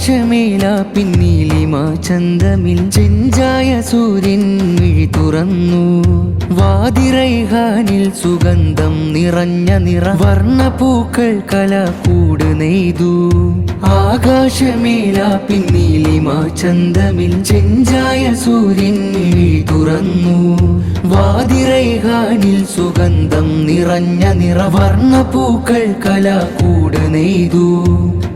ആകാശമേല പിന്നീലിമ ചന്തമിൽ ചെഞ്ചായ സൂര്യൻ മിഴി തുറന്നു. വാതിറൈഹാനിൽ സുഗന്ധം നിറഞ്ഞ വർണ്ണപ്പൂക്കൾ കലാകൂട് നെയ്തു. ആകാശമേല പിന്നീലിമ ചന്തമിൽ ചെഞ്ചായ സൂര്യൻ മിഴി തുറന്നു. വാതിറൈഹാനിൽ സുഗന്ധം നിറഞ്ഞ വർണ്ണപ്പൂക്കൾ കലാകൂട് നെയ്തു.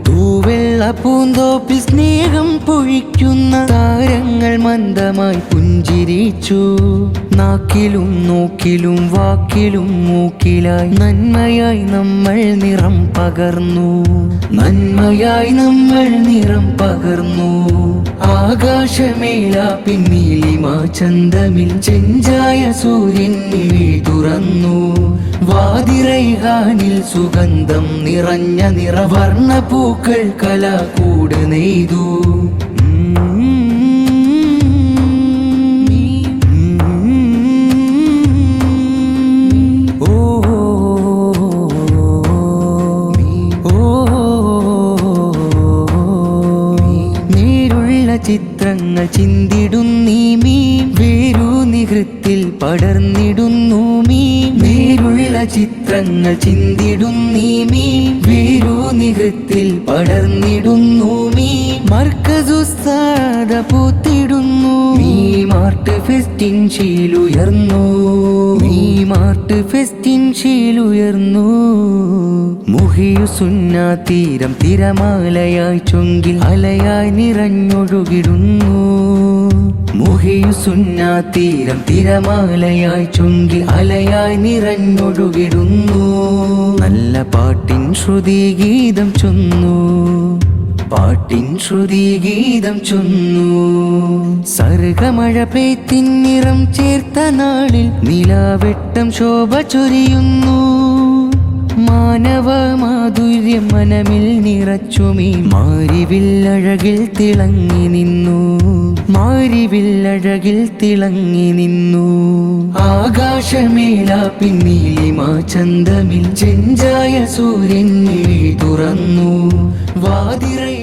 തൂവെള്ള പൂന്തോപ്പിൽ സ്നേഹം പൊഴിക്കുന്ന താരങ്ങൾ മന്ദമായി പുഞ്ചിരിച്ചു. നാക്കിലും നോക്കിലും വാക്കിലും മൂക്കിലായി നന്മയായി നമ്മൾ നിറം പകർന്നു. നന്മയായി നമ്മൾ നിറം പകർന്നു. ആകാശമേല പിന്നീലിമ ചന്തമിൽ ചെഞ്ചായ സൂര്യൻ മിഴി തുറന്നു. വാതിറൈഹാനിൽ സുഗന്ധം നിറഞ്ഞ വർണ്ണപ്പൂക്കൾ കലാകൂട് നെയ്തു. ചിത്രങ്ങൾ ചിന്തിടുന്നീ മീൻ വേരൂന്നി ഹൃത്തിൽ പടർന്നിടുന്നു. മീൻ നേരുള്ള ചിത്രങ്ങൾ ചിന്തിടുന്നീ മീൻ വേരൂന്നി ഹൃത്തിൽ പടർന്നിടുന്നു. മീൻ മർക്കസുസ്താദ പൂത്തിടുന്നു. മീ മാർട്ട് ഫെസ്റ്റിൻ ശീലുയർന്നു. മീ മാർട്ട് ഫെസ്റ്റിൻ ശീലുയർന്നു. മുഹിയുസുന്ന തീരം തിരമാലയായി ചൊങ്കിൽ അലയായി നിറഞ്ഞൊഴുകിടുന്നു. മുഹിയുസുന്ന തീരം തിരമാലയായി ചൊങ്കിൽ അലയായി നിറഞ്ഞൊഴുകിടുന്നു. നല്ല പാട്ടിൻ ശ്രുതി ഗീതം ചൊന്നു. പാട്ടിൻ ശ്രുതി ഗീതം ചൊന്നു. സർഗമഴ പെയ്ത്തിൻ നിറം ചേർത്ത നാളിൽ നിലാവെട്ടം ശോഭ ചൊരിയുന്നു. മാനവ മാധുര്യം മനമിൽ നിറച്ചുമീ മാരിവില്ലഴകിൽ തിളങ്ങി നിന്നു. മാരിവില്ലഴകിൽ തിളങ്ങി നിന്നു. ആകാശമേല പിന്നീലിമ ചന്തമിൽ ചെഞ്ചായ സൂര്യൻ മിഴി തുറന്നു. വാതിറൈ